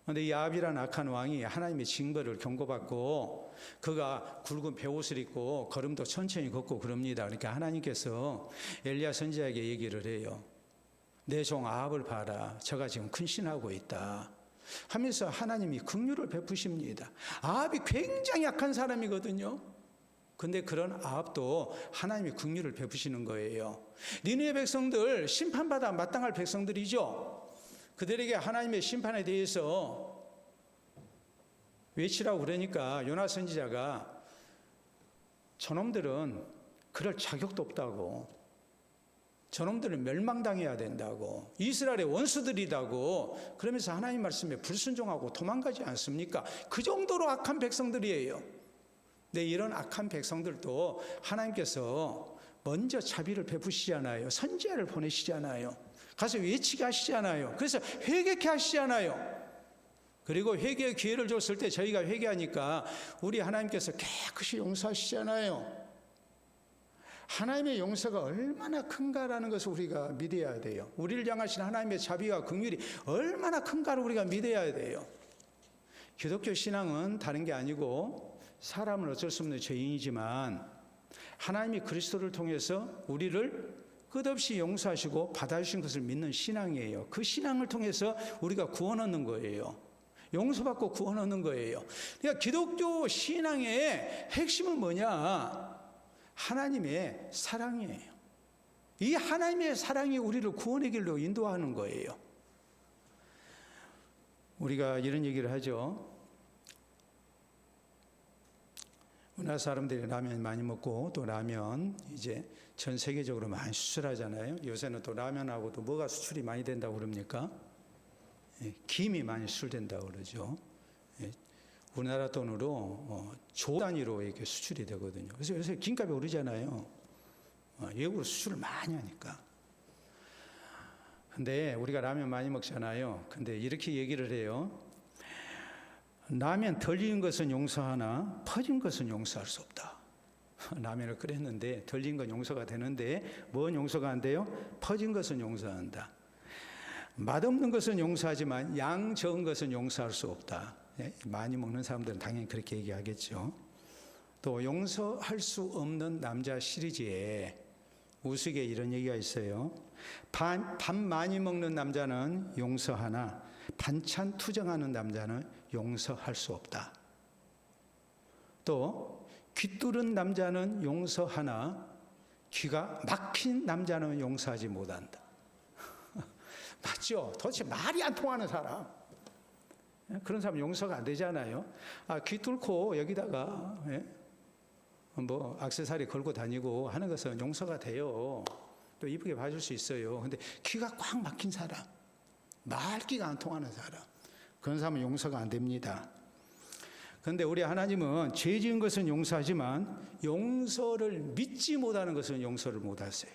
그런데 이 아합이라는 악한 왕이 하나님의 징벌을 경고받고 그가 굵은 베옷을 입고 걸음도 천천히 걷고 그럽니다. 그러니까 하나님께서 엘리야 선지자에게 얘기를 해요. 내 종 아합을 봐라. 저가 지금 근신하고 있다 하면서 하나님이 긍휼을 베푸십니다. 아합이 굉장히 악한 사람이거든요. 근데 그런 아합도 하나님이 긍휼을 베푸시는 거예요. 니느웨 백성들 심판받아 마땅할 백성들이죠. 그들에게 하나님의 심판에 대해서 외치라고 그러니까 요나 선지자가 저놈들은 그럴 자격도 없다고, 저놈들은 멸망당해야 된다고, 이스라엘의 원수들이라고 그러면서 하나님 말씀에 불순종하고 도망가지 않습니까? 그 정도로 악한 백성들이에요. 근데 이런 악한 백성들도 하나님께서 먼저 자비를 베푸시잖아요. 선지자를 보내시잖아요. 가서 외치게 하시잖아요. 그래서 회개케 하시잖아요. 그리고 회개의 기회를 줬을 때 저희가 회개하니까 우리 하나님께서 깨끗이 용서하시잖아요. 하나님의 용서가 얼마나 큰가라는 것을 우리가 믿어야 돼요. 우리를 향하신 하나님의 자비와 긍휼이 얼마나 큰가를 우리가 믿어야 돼요. 기독교 신앙은 다른 게 아니고 사람은 어쩔 수 없는 죄인이지만 하나님이 그리스도를 통해서 우리를 끝없이 용서하시고 받아주신 것을 믿는 신앙이에요. 그 신앙을 통해서 우리가 구원 얻는 거예요. 용서받고 구원 얻는 거예요. 그러니까 기독교 신앙의 핵심은 뭐냐? 하나님의 사랑이에요. 이 하나님의 사랑이 우리를 구원의 길로 인도하는 거예요. 우리가 이런 얘기를 하죠. 우리나라 사람들이 라면 많이 먹고 또 라면 이제 전 세계적으로 많이 수출하잖아요. 요새는 또 라면하고도 뭐가 수출이 많이 된다고 그럽니까? 김이 많이 수출된다고 그러죠. 우리나라 돈으로 조 단위로 이렇게 수출이 되거든요. 그래서 요새 김값이 오르잖아요. 외국으로 수출을 많이 하니까. 근데 우리가 라면 많이 먹잖아요. 근데 이렇게 얘기를 해요. 라면 덜 익은 것은 용서하나 퍼진 것은 용서할 수 없다. 라면을 끓였는데 덜 익은 건 용서가 되는데 뭔 용서가 안 돼요? 퍼진 것은 용서한다. 맛없는 것은 용서하지만 양 적은 것은 용서할 수 없다. 많이 먹는 사람들은 당연히 그렇게 얘기하겠죠. 또 용서할 수 없는 남자 시리즈에 우스개 이런 얘기가 있어요. 밥 많이 먹는 남자는 용서하나 반찬 투정하는 남자는 용서할 수 없다. 또 귀 뚫은 남자는 용서하나 귀가 막힌 남자는 용서하지 못한다. 맞죠? 도대체 말이 안 통하는 사람, 그런 사람 용서가 안 되잖아요. 귀 뚫고 여기다가 뭐 액세서리 걸고 다니고 하는 것은 용서가 돼요. 또 이쁘게 봐줄 수 있어요. 근데 귀가 꽉 막힌 사람, 말귀가 안 통하는 사람, 그런 사람은 용서가 안 됩니다. 그런데 우리 하나님은 죄 지은 것은 용서하지만 용서를 믿지 못하는 것은 용서를 못하세요.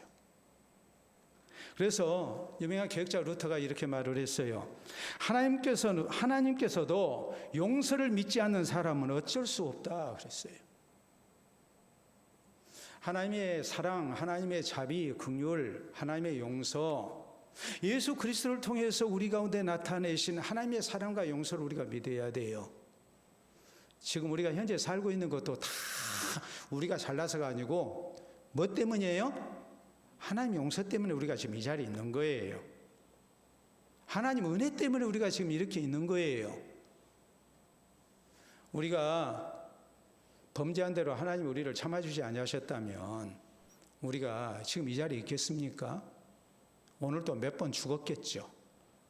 그래서 유명한 개혁자 루터가 이렇게 말을 했어요. 하나님께서도 용서를 믿지 않는 사람은 어쩔 수 없다 그랬어요. 하나님의 사랑, 하나님의 자비, 긍휼, 하나님의 용서, 예수 그리스도를 통해서 우리 가운데 나타내신 하나님의 사랑과 용서를 우리가 믿어야 돼요. 지금 우리가 현재 살고 있는 것도 다 우리가 잘나서가 아니고 뭐 때문이에요? 하나님의 용서 때문에 우리가 지금 이 자리에 있는 거예요. 하나님 은혜 때문에 우리가 지금 이렇게 있는 거예요. 우리가 범죄한 대로 하나님 우리를 참아주지 아니하셨다면 우리가 지금 이 자리에 있겠습니까? 오늘도 몇 번 죽었겠죠.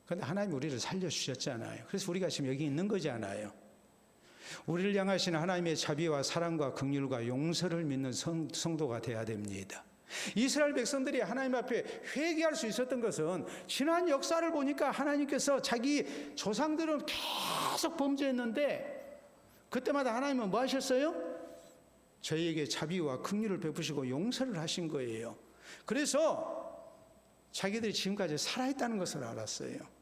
그런데 하나님 우리를 살려주셨잖아요. 그래서 우리가 지금 여기 있는 거잖아요. 우리를 향하신 하나님의 자비와 사랑과 긍휼과 용서를 믿는 성도가 되어야 됩니다. 이스라엘 백성들이 하나님 앞에 회개할 수 있었던 것은 지난 역사를 보니까 하나님께서 자기 조상들은 계속 범죄했는데 그때마다 하나님은 뭐 하셨어요? 저희에게 자비와 긍휼을 베푸시고 용서를 하신 거예요. 그래서 자기들이 지금까지 살아있다는 것을 알았어요.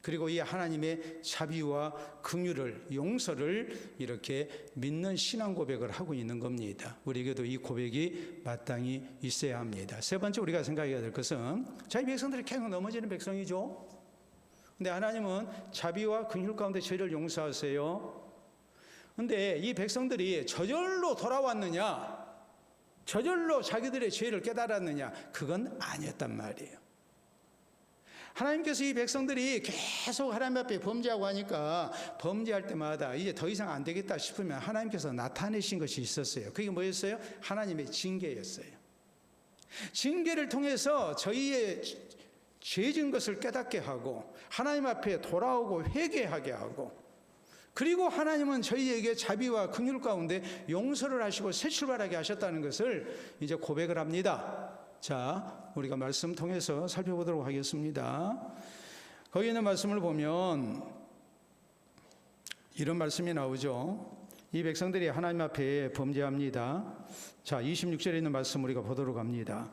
그리고 이 하나님의 자비와 긍휼을, 용서를 이렇게 믿는 신앙 고백을 하고 있는 겁니다. 우리에게도 이 고백이 마땅히 있어야 합니다. 세 번째 우리가 생각해야 될 것은 자기 백성들이 계속 넘어지는 백성이죠. 근데 하나님은 자비와 긍휼 가운데 저희를 용서하세요. 근데 이 백성들이 저절로 돌아왔느냐, 저절로 자기들의 죄를 깨달았느냐, 그건 아니었단 말이에요. 하나님께서 이 백성들이 계속 하나님 앞에 범죄하고 하니까 범죄할 때마다 이제 더 이상 안 되겠다 싶으면 하나님께서 나타내신 것이 있었어요. 그게 뭐였어요? 하나님의 징계였어요. 징계를 통해서 저희의 죄진 것을 깨닫게 하고 하나님 앞에 돌아오고 회개하게 하고, 그리고 하나님은 저희에게 자비와 긍휼 가운데 용서를 하시고 새 출발하게 하셨다는 것을 이제 고백을 합니다. 자, 우리가 말씀 통해서 살펴보도록 하겠습니다. 거기 있는 말씀을 보면 이런 말씀이 나오죠. 이 백성들이 하나님 앞에 범죄합니다. 자, 26절에 있는 말씀 우리가 보도록 합니다.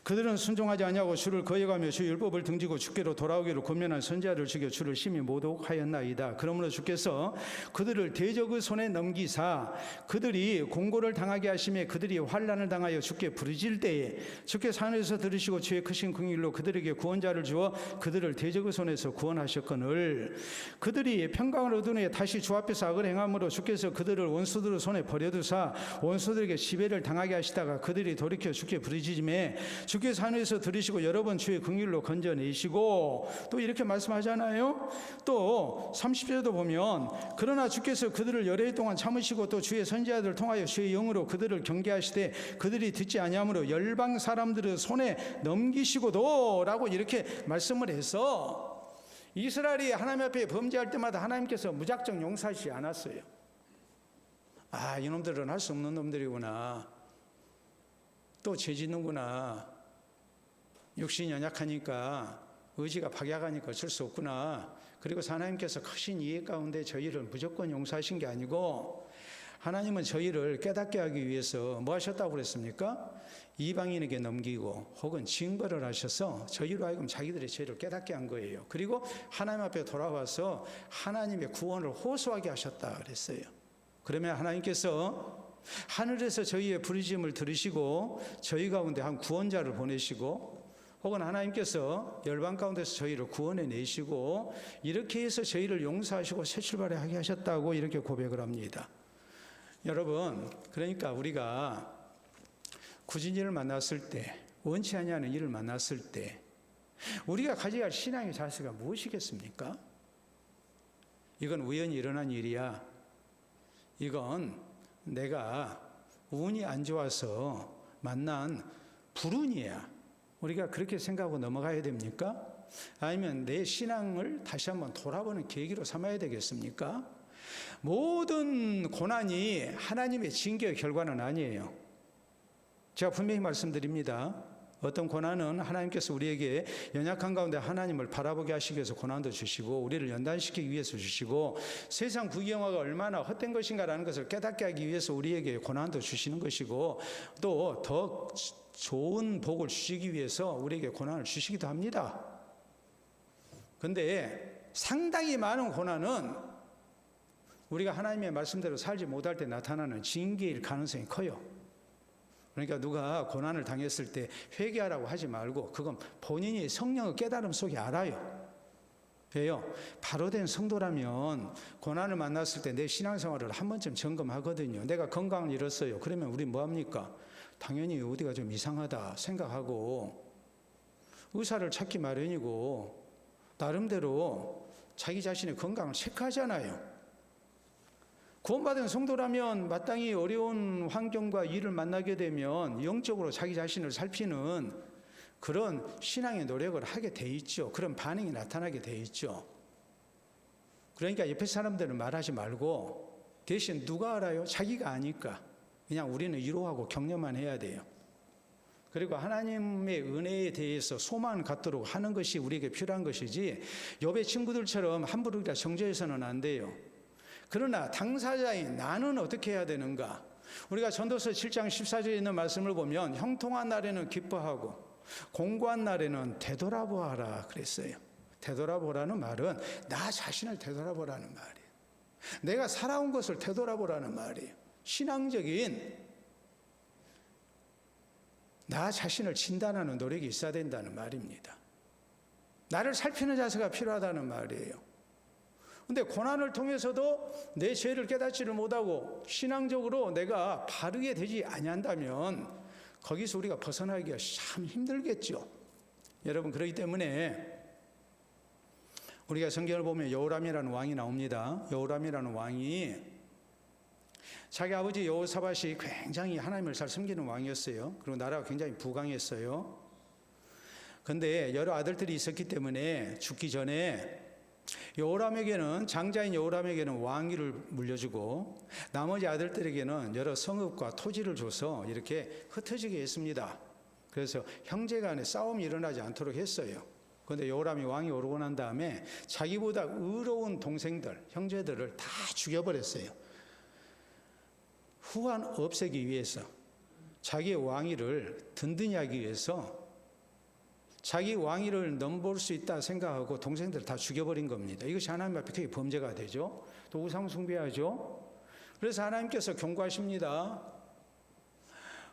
그들은 순종하지 아니하고 주를 거역하며 주 율법을 등지고 주께로 돌아오기로 권면한 선지자를 죽여 주를 심히 모독하였나이다. 그러므로 주께서 그들을 대적의 손에 넘기사 그들이 공고를 당하게 하시며 그들이 환난을 당하여 주께 부르짖을 때에 주께서 하늘에서 들으시고 주의 크신 긍휼로 그들에게 구원자를 주어 그들을 대적의 손에서 구원하셨거늘, 그들이 평강을 얻은 후에 다시 주 앞에서 악을 행함으로 주께서 그들을 원수들의 손에 버려두사 원수들에게 지배를 당하게 하시다가 그들이 돌이켜 주께 부르짖음에 주께서 하늘에서 들으시고 여러 번 주의 긍휼로 건져내시고, 또 이렇게 말씀하잖아요. 또 30절에도 보면 그러나 주께서 그들을 여러 해 동안 참으시고 또 주의 선지자들을 통하여 주의 영으로 그들을 경계하시되 그들이 듣지 아니하므로 열방 사람들의 손에 넘기시고도 라고 이렇게 말씀을 해서 이스라엘이 하나님 앞에 범죄할 때마다 하나님께서 무작정 용서하시지 않았어요. 아, 이놈들은 할 수 없는 놈들이구나, 또 죄 짓는구나, 육신이 연약하니까 의지가 박약하니까 어쩔 수 없구나. 그리고 하나님께서 크신 이해 가운데 저희를 무조건 용서하신 게 아니고 하나님은 저희를 깨닫게 하기 위해서 뭐 하셨다고 그랬습니까? 이방인에게 넘기고 혹은 징벌을 하셔서 저희로 하여금 자기들의 죄를 깨닫게 한 거예요. 그리고 하나님 앞에 돌아와서 하나님의 구원을 호소하게 하셨다 그랬어요. 그러면 하나님께서 하늘에서 저희의 부르짖음을 들으시고 저희 가운데 한 구원자를 보내시고, 혹은 하나님께서 열방 가운데서 저희를 구원해 내시고 이렇게 해서 저희를 용서하시고 새 출발하게 하셨다고 이렇게 고백을 합니다. 여러분, 그러니까 우리가 굳은 일을 만났을 때, 원치 아니하는 일을 만났을 때 우리가 가져야 할 신앙의 자세가 무엇이겠습니까? 이건 우연히 일어난 일이야, 이건 내가 운이 안 좋아서 만난 불운이야, 우리가 그렇게 생각하고 넘어가야 됩니까? 아니면 내 신앙을 다시 한번 돌아보는 계기로 삼아야 되겠습니까? 모든 고난이 하나님의 징계의 결과는 아니에요. 제가 분명히 말씀드립니다. 어떤 고난은 하나님께서 우리에게 연약한 가운데 하나님을 바라보게 하시기 위해서 고난도 주시고 우리를 연단시키기 위해서 주시고 세상 부귀영화가 얼마나 헛된 것인가라는 것을 깨닫게 하기 위해서 우리에게 고난도 주시는 것이고, 또 더 좋은 복을 주시기 위해서 우리에게 고난을 주시기도 합니다. 그런데 상당히 많은 고난은 우리가 하나님의 말씀대로 살지 못할 때 나타나는 징계일 가능성이 커요. 그러니까 누가 고난을 당했을 때 회개하라고 하지 말고 그건 본인이 성령의 깨달음 속에 알아요. 왜요? 바로 된 성도라면 고난을 만났을 때 내 신앙생활을 한 번쯤 점검하거든요. 내가 건강을 잃었어요. 그러면 우리 뭐합니까? 당연히 어디가 좀 이상하다 생각하고 의사를 찾기 마련이고 나름대로 자기 자신의 건강을 체크하잖아요. 구원받은 성도라면 마땅히 어려운 환경과 일을 만나게 되면 영적으로 자기 자신을 살피는 그런 신앙의 노력을 하게 돼 있죠. 그런 반응이 나타나게 돼 있죠. 그러니까 옆에 사람들은 말하지 말고 대신 누가 알아요? 자기가 아니까 그냥 우리는 위로하고 격려만 해야 돼요. 그리고 하나님의 은혜에 대해서 소망을 갖도록 하는 것이 우리에게 필요한 것이지 욥의 친구들처럼 함부로 정죄해서는 안 돼요. 그러나 당사자인 나는 어떻게 해야 되는가? 우리가 전도서 7장 14절에 있는 말씀을 보면 형통한 날에는 기뻐하고 공고한 날에는 되돌아보아라 그랬어요. 되돌아보라는 말은 나 자신을 되돌아보라는 말이에요. 내가 살아온 것을 되돌아보라는 말이에요. 신앙적인 나 자신을 진단하는 노력이 있어야 된다는 말입니다. 나를 살피는 자세가 필요하다는 말이에요. 근데 고난을 통해서도 내 죄를 깨닫지를 못하고 신앙적으로 내가 바르게 되지 아니한다면 거기서 우리가 벗어나기가 참 힘들겠죠. 여러분, 그렇기 때문에 우리가 성경을 보면 여호람이라는 왕이 나옵니다. 여호람이라는 왕이 자기 아버지 여호사밧이 굉장히 하나님을 잘 섬기는 왕이었어요. 그리고 나라가 굉장히 부강했어요. 그런데 여러 아들들이 있었기 때문에 죽기 전에 여호람에게는, 장자인 여호람에게는 왕위를 물려주고 나머지 아들들에게는 여러 성읍과 토지를 줘서 이렇게 흩어지게 했습니다. 그래서 형제 간에 싸움이 일어나지 않도록 했어요. 그런데 여호람이 왕이 오르고 난 다음에 자기보다 의로운 동생들, 형제들을 다 죽여버렸어요. 후한 없애기 위해서, 자기의 왕위를 든든히 하기 위해서 자기 왕위를 넘볼 수 있다 생각하고 동생들을 다 죽여버린 겁니다. 이것이 하나님 앞에 크게 범죄가 되죠. 또 우상 숭배하죠. 그래서 하나님께서 경고하십니다.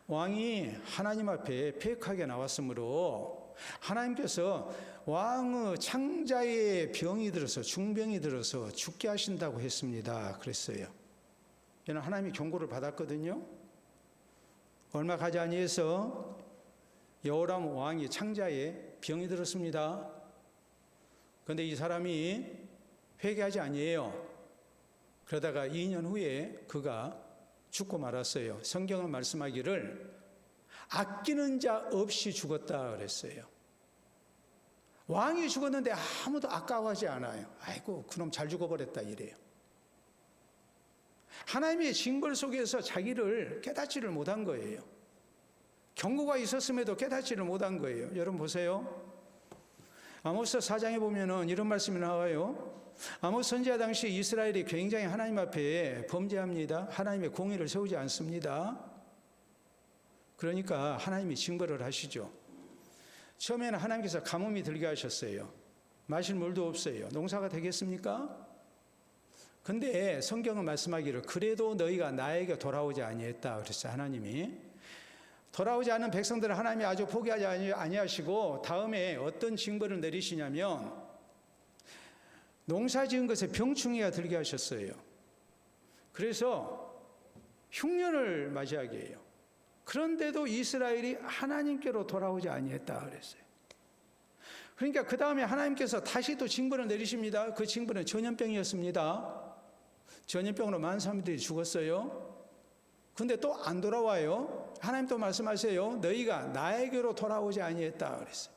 왕이 하나님 앞에 패역하게 나왔으므로 하나님께서 왕의 창자의 병이 들어서, 중병이 들어서 죽게 하신다고 했습니다. 그랬어요. 이는 하나님이 경고를 받았거든요. 얼마 가지 아니해서 여호람 왕이 창자에 병이 들었습니다. 그런데 이 사람이 회개하지 아니에요. 그러다가 2년 후에 그가 죽고 말았어요. 성경은 말씀하기를 아끼는 자 없이 죽었다 그랬어요. 왕이 죽었는데 아무도 아까워하지 않아요. 아이고, 그놈 잘 죽어버렸다 이래요. 하나님의 징벌 속에서 자기를 깨닫지를 못한 거예요. 경고가 있었음에도 깨닫지를 못한 거예요. 여러분 보세요. 아모스 4장에 보면은 이런 말씀이 나와요. 아모스 선지자 당시 이스라엘이 굉장히 하나님 앞에 범죄합니다. 하나님의 공의를 세우지 않습니다. 그러니까 하나님이 징벌을 하시죠. 처음에는 하나님께서 가뭄이 들게 하셨어요. 마실 물도 없어요. 농사가 되겠습니까? 근데 성경은 말씀하기를 그래도 너희가 나에게 돌아오지 아니했다 그랬어요. 하나님이. 돌아오지 않은 백성들을 하나님이 아주 포기하지 아니하시고 다음에 어떤 징벌을 내리시냐면 농사 지은 것에 병충해가 들게 하셨어요. 그래서 흉년을 맞이하게 해요. 그런데도 이스라엘이 하나님께로 돌아오지 아니했다 그랬어요. 그러니까 그 다음에 하나님께서 다시 또 징벌을 내리십니다. 그 징벌은 전염병이었습니다. 전염병으로 많은 사람들이 죽었어요. 근데 또 안 돌아와요. 하나님 또 말씀하세요. 너희가 나에게로 돌아오지 아니했다 그랬어요.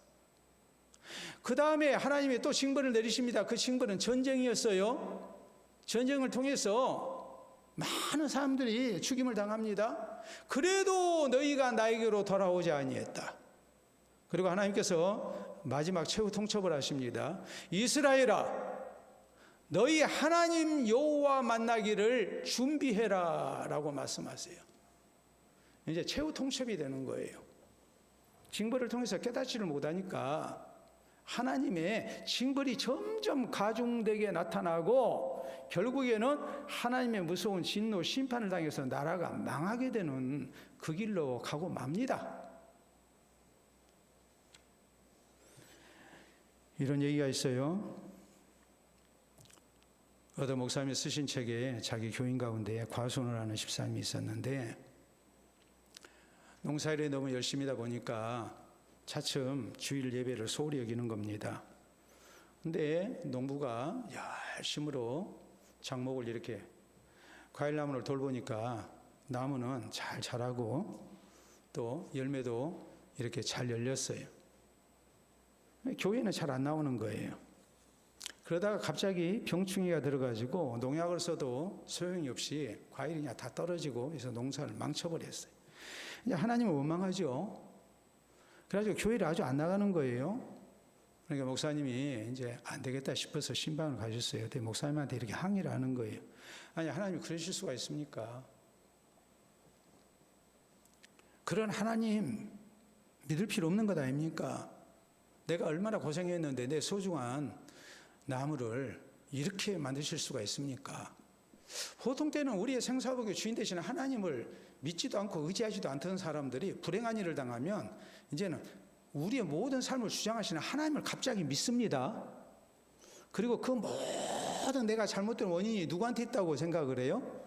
그 다음에 하나님이 또 징벌을 내리십니다. 그 징벌은 전쟁이었어요. 전쟁을 통해서 많은 사람들이 죽임을 당합니다. 그래도 너희가 나에게로 돌아오지 아니했다. 그리고 하나님께서 마지막 최후 통첩을 하십니다. 이스라엘아, 너희 하나님 여호와 만나기를 준비해라 라고 말씀하세요. 이제 최후 통첩이 되는 거예요. 징벌을 통해서 깨닫지를 못하니까 하나님의 징벌이 점점 가중되게 나타나고 결국에는 하나님의 무서운 진노 심판을 당해서 나라가 망하게 되는 그 길로 가고 맙니다. 이런 얘기가 있어요. 어떤 목사님이 쓰신 책에 자기 교인 가운데 과손을 하는 집사님이 있었는데 농사일에 너무 열심히다 보니까 차츰 주일 예배를 소홀히 여기는 겁니다. 근데 농부가 열심으로 장목을 이렇게 과일나무를 돌보니까 나무는 잘 자라고 또 열매도 이렇게 잘 열렸어요. 교회는 잘 안 나오는 거예요. 그러다가 갑자기 병충해가 들어가지고 농약을 써도 소용이 없이 과일이 그냥 다 떨어지고 그래서 농사를 망쳐버렸어요. 이제 하나님은 원망하죠. 그래가지고 교회를 아주 안 나가는 거예요. 그러니까 목사님이 이제 안 되겠다 싶어서 신방을 가셨어요. 근데 목사님한테 이렇게 항의를 하는 거예요. 아니, 하나님이 그러실 수가 있습니까? 그런 하나님 믿을 필요 없는 것 아닙니까? 내가 얼마나 고생했는데 내 소중한 나무를 이렇게 만드실 수가 있습니까? 보통 때는 우리의 생사복의 주인 되시는 하나님을 믿지도 않고 의지하지도 않던 사람들이 불행한 일을 당하면 이제는 우리의 모든 삶을 주장하시는 하나님을 갑자기 믿습니다. 그리고 그 모든 내가 잘못된 원인이 누구한테 있다고 생각을 해요?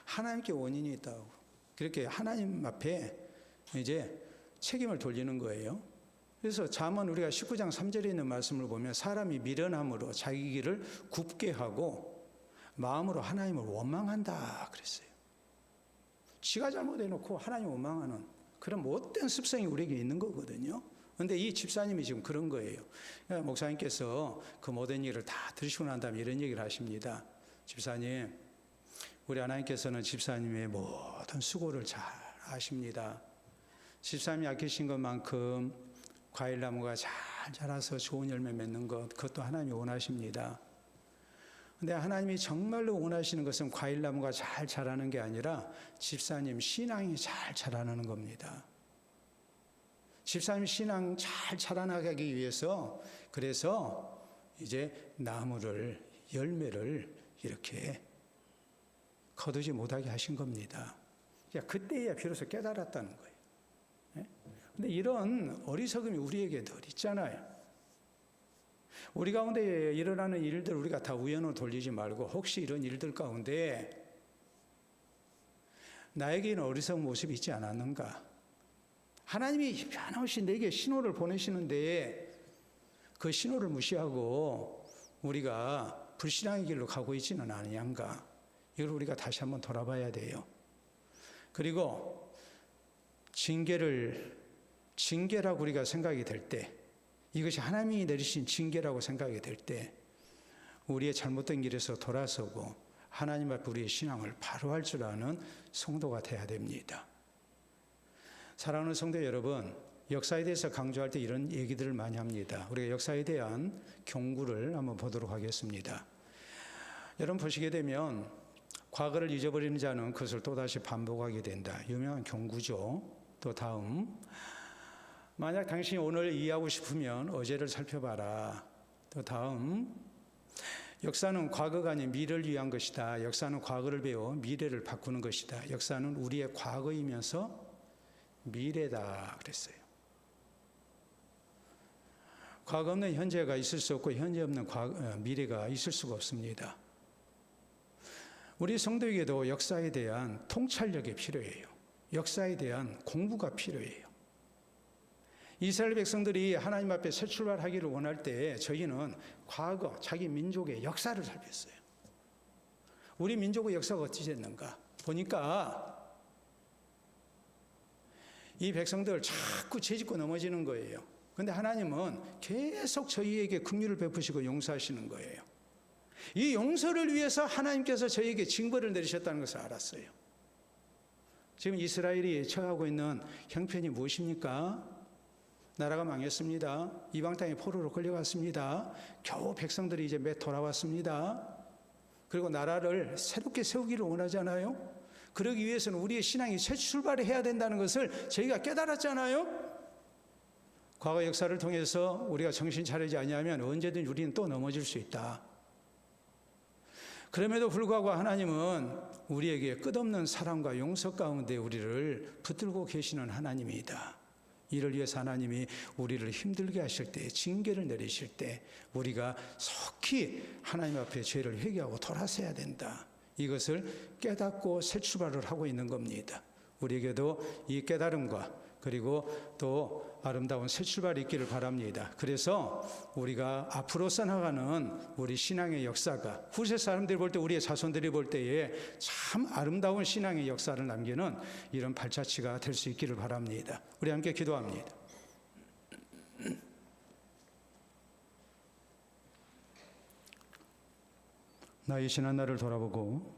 하나님께 원인이 있다고. 그렇게 하나님 앞에 이제 책임을 돌리는 거예요. 그래서 잠언 우리가 19장 3절에 있는 말씀을 보면 사람이 미련함으로 자기 길을 굽게 하고 마음으로 하나님을 원망한다 그랬어요. 지가 잘못해놓고 하나님 원망하는 그런 못된 습성이 우리에게 있는 거거든요. 그런데 이 집사님이 지금 그런 거예요. 목사님께서 그 모든 일을 다 들으시고 난 다음에 이런 얘기를 하십니다. 집사님, 우리 하나님께서는 집사님의 모든 수고를 잘 아십니다. 집사님이 아끼신 것만큼 과일나무가 잘 자라서 좋은 열매 맺는 것, 그것도 하나님이 원하십니다. 근데 하나님이 정말로 원하시는 것은 과일나무가 잘 자라는 게 아니라 집사님 신앙이 잘 자라나는 겁니다. 집사님 신앙 잘 자라나가기 위해서 그래서 이제 나무를 열매를 이렇게 거두지 못하게 하신 겁니다. 그때야 비로소 깨달았다는 거예요. 근데 이런 어리석음이 우리에게 늘 있잖아요. 우리 가운데 일어나는 일들 우리가 다 우연으로 돌리지 말고 혹시 이런 일들 가운데 나에게는 어리석은 모습이 있지 않았는가? 하나님이 변함없이 내게 신호를 보내시는데 그 신호를 무시하고 우리가 불신앙의 길로 가고 있지는 아니한가? 이걸 우리가 다시 한번 돌아봐야 돼요. 그리고 징계라고 우리가 생각이 될 때, 이것이 하나님이 내리신 징계라고 생각이 될 때 우리의 잘못된 길에서 돌아서고 하나님 앞에 우리의 신앙을 바로 할 줄 아는 성도가 돼야 됩니다. 사랑하는 성도 여러분, 역사에 대해서 강조할 때 이런 얘기들을 많이 합니다. 우리가 역사에 대한 경구를 한번 보도록 하겠습니다. 여러분 보시게 되면 과거를 잊어버리는 자는 그것을 또다시 반복하게 된다. 유명한 경구죠. 또 다음, 만약 당신이 오늘 이해하고 싶으면 어제를 살펴봐라. 또 다음, 역사는 과거가 아닌 미래를 위한 것이다. 역사는 과거를 배워 미래를 바꾸는 것이다. 역사는 우리의 과거이면서 미래다 그랬어요. 과거 없는 현재가 있을 수 없고 현재 없는 미래가 있을 수가 없습니다. 우리 성도에게도 역사에 대한 통찰력이 필요해요. 역사에 대한 공부가 필요해요. 이스라엘 백성들이 하나님 앞에 새 출발하기를 원할 때 저희는 과거 자기 민족의 역사를 살폈어요. 우리 민족의 역사가 어찌 됐는가 보니까 이 백성들 자꾸 죄짓고 넘어지는 거예요. 그런데 하나님은 계속 저희에게 긍휼을 베푸시고 용서하시는 거예요. 이 용서를 위해서 하나님께서 저희에게 징벌을 내리셨다는 것을 알았어요. 지금 이스라엘이 처하고 있는 형편이 무엇입니까? 나라가 망했습니다. 이방 땅에 포로로 끌려갔습니다. 겨우 백성들이 이제 몇 돌아왔습니다. 그리고 나라를 새롭게 세우기를 원하잖아요. 그러기 위해서는 우리의 신앙이 새 출발을 해야 된다는 것을 저희가 깨달았잖아요. 과거 역사를 통해서 우리가 정신 차리지 않으면 언제든 우리는 또 넘어질 수 있다. 그럼에도 불구하고 하나님은 우리에게 끝없는 사랑과 용서 가운데 우리를 붙들고 계시는 하나님이다. 이를 위해서 하나님이 우리를 힘들게 하실 때, 징계를 내리실 때 우리가 속히 하나님 앞에 죄를 회개하고 돌아서야 된다. 이것을 깨닫고 새 출발을 하고 있는 겁니다. 우리에게도 이 깨달음과 그리고 또 아름다운 새 출발이 있기를 바랍니다. 그래서 우리가 앞으로 써나가는 우리 신앙의 역사가 후세 사람들이 볼 때, 우리의 자손들이 볼 때에 참 아름다운 신앙의 역사를 남기는 이런 발자취가 될 수 있기를 바랍니다. 우리 함께 기도합니다. 나의 지난 날을 돌아보고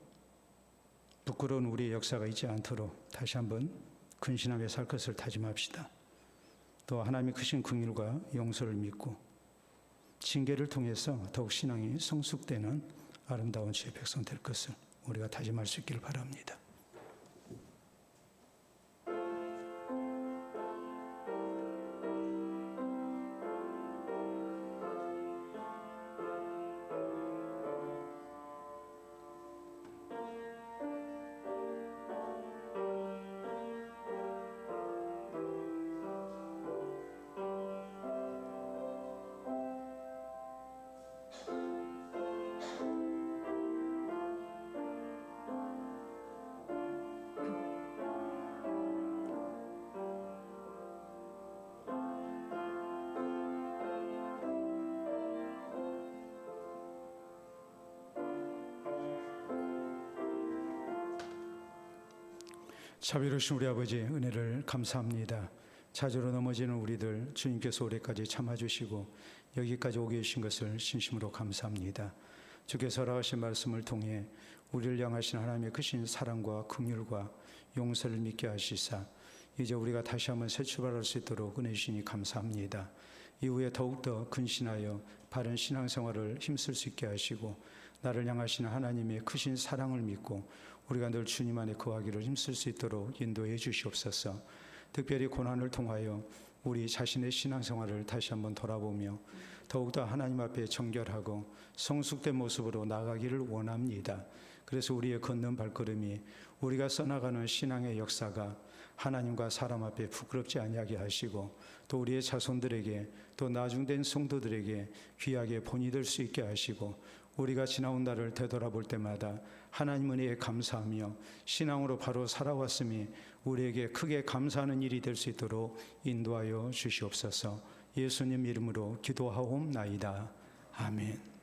부끄러운 우리의 역사가 있지 않도록 다시 한번 근신하며 살 것을 다짐합시다. 또 하나님의 크신 긍휼과 용서를 믿고 징계를 통해서 더욱 신앙이 성숙되는 아름다운 주의 백성 될 것을 우리가 다짐할 수 있기를 바랍니다. 자비로우신 우리 아버지, 은혜를 감사합니다. 자주로 넘어지는 우리들 주님께서 올해까지 참아주시고 여기까지 오게 해주신 것을 진심으로 감사합니다. 주께서 허락하신 말씀을 통해 우리를 향하신 하나님의 크신 사랑과 긍휼과 용서를 믿게 하시사 이제 우리가 다시 한번 새 출발할 수 있도록 은혜 주시니 감사합니다. 이후에 더욱더 근신하여 바른 신앙생활을 힘쓸 수 있게 하시고 나를 향하시는 하나님의 크신 사랑을 믿고 우리가 늘 주님 안에 거하기를 힘쓸 수 있도록 인도해 주시옵소서. 특별히 고난을 통하여 우리 자신의 신앙생활을 다시 한번 돌아보며 더욱더 하나님 앞에 정결하고 성숙된 모습으로 나가기를 원합니다. 그래서 우리의 걷는 발걸음이 우리가 써나가는 신앙의 역사가 하나님과 사람 앞에 부끄럽지 아니하게 하시고 또 우리의 자손들에게 또 나중된 성도들에게 귀하게 본이 될 수 있게 하시고 우리가 지나온 날을 되돌아볼 때마다 하나님 은혜에 감사하며 신앙으로 바로 살아왔음이 우리에게 크게 감사하는 일이 될 수 있도록 인도하여 주시옵소서. 예수님 이름으로 기도하옵나이다. 아멘.